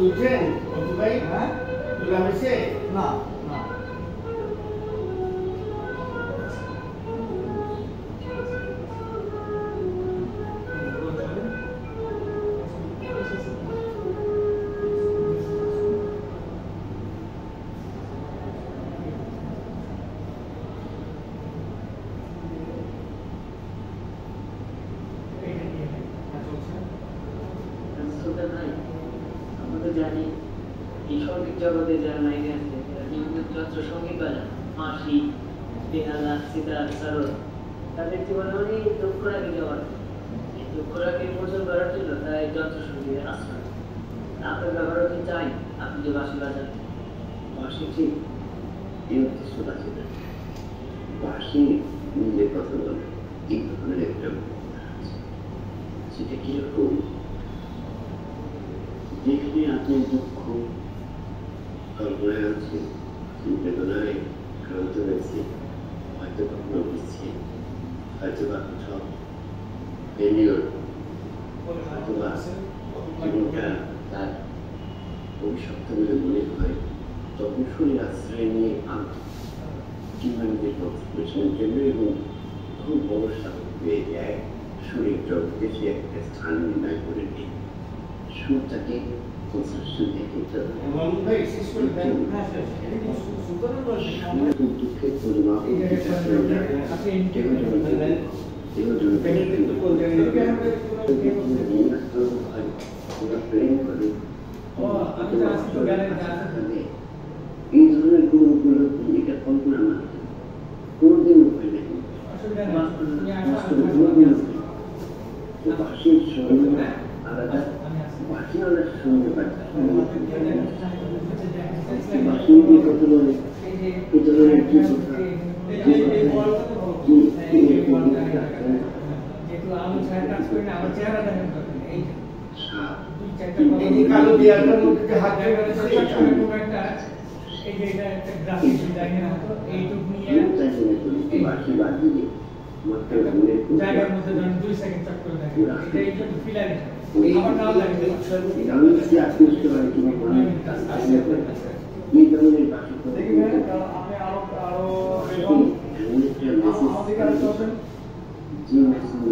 তুলছেন অতু ভাই? হ্যাঁ তোলা হয়েছে না না জানি এই সঙ্গীত জগতে যারা লাইনে আছে বিভিন্ন যন্ত্র সঙ্গীত বাজান মাসি বেহালা সিতার সারদ তাদের জীবনে অনেক দুঃখ রাখি যাওয়ার এই দুঃখ রাখি মোচন করার জন্য তারা এই যন্ত্র সঙ্গীতের আশ্রয় আপনার ব্যবহারও কি চাই আপনি যে বাঁশি বাজান বাঁশি ঠিক এই উদ্দেশ্য বাঁচি না বাঁশি নিজের কথা বলে এই ধরনের একটা সেটা কিরকম যেখানে আপনার দুঃখ কল্পনায় আছে বেদনায় ক্রান্ত রয়েছে হয়তো কখনো বুঝছে হয়তো বা কোথাও ফেলিওর হয়তো বা জীবনটা তার অভিশপ্ত বলে মনে হয় তখন শরীর আশ্রয় নিয়ে আনতে কিংবা নিজের পরিশ্রমের জন্য এবং খুব বড় সাধক হয়ে যায় শরীর জগতে সে একটা স্থান নির্ণয় করে নেই সুরটাকে কনস্ট্রাকশন দেখতে দুঃখের পরিমাপ প্রেম করে এই ধরনের কোন এটা কল্পনা না কোনদিন উপায় নেই বাসির সঙ্গে আলাদা বাসি অনেক সঙ্গে বাসি কি কথা বলে এই ধরনের কি কথা কালো দেয়ালটার মধ্যে হাত এই যে এটা একটা গ্রাফিক ডিজাইনের মতো এইটুকু নিয়ে বাকি বাকি জায়গার মধ্যে ধরুন 2 সেকেন্ড চট করে দেখেন এটা একটু ফিলার আমার নাও লাগে আমি কি আপনি কি হয় কি এই ধরনের বাকি দেখবেন আপনি আরো এবং আমাদের কাছে আছেন জি মেসেজ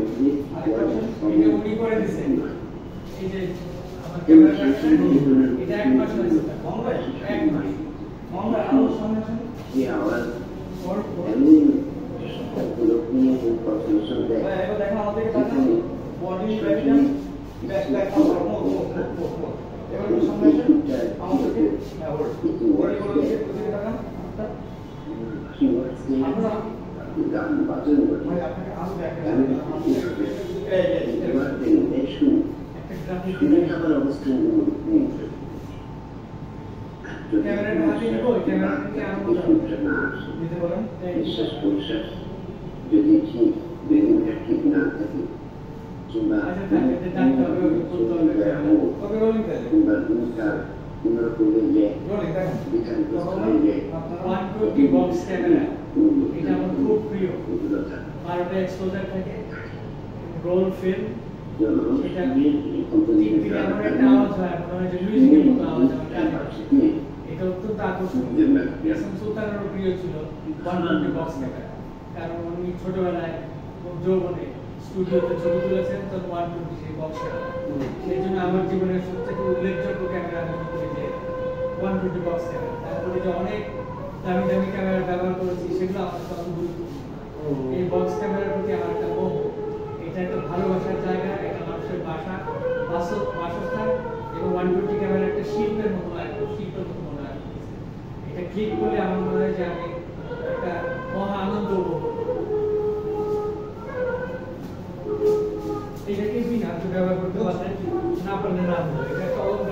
এটা উনি করে দিয়েছেন এই যে আমার ক্যামেরা এটা এক মাস হয়েছে মঙ্গল এক মাস মঙ্গল আরো সামনে এই আওয়াজ এমনি সবগুলো নিয়ে কনফিউশন দেয় এবার দেখেন আমাদের কাছে বডি রেভিশন ব্যাক ব্যাক এবার সামনে আমাদেরকে গান বাজন করে আপনাকে আরো আমার অবস্থান বিশ্বাস প্রশ্বাস যদি ঠিক বেদিনটা ঠিক না থাকে কিংবা কিংবা ভূমিকার কোনোরকম এটা আমার খুব প্রিয় 12টা এক্সপোজার থাকে রোল ফিল্ম এটা আমার একটা আওয়াজ হয় মনে হয় যে মিউজিকের মতো আওয়াজ হয় এটা অত্যন্ত আকর্ষণীয় সুলতানের প্রিয় ছিল 120 বক্স ক্যামেরা কারণ উনি ছোটবেলায় যৌবনে স্টুডিওতে ছবি তুলেছেন তো 120 সেই বক্স ক্যামেরা সেই জন্য আমার জীবনের সবথেকে উল্লেখযোগ্য ক্যামেরা আমি বলি যে 120 বক্স ক্যামেরা তারপরে যে অনেক দামি দামি ক্যামেরা ব্যবহার করেছি সেগুলো আমার কাছে অনেক গুরুত্বপূর্ণ এই বক্স ক্যামেরার প্রতি আমার একটা মোহ এটা একটা ভালোবাসার জায়গা এটা মানুষের বাসস্থান এবং 120 ক্যামেরা একটা শিল্পের মতো লাগে শিল্পের মতো মনে হয় এটা ক্লিক করলে আমার মনে হয় যে আমি একটা মহা আনন্দ উপভোগ এটাকে বিনা ব্যবহার করতে পারলে না পারলে না এটা একটা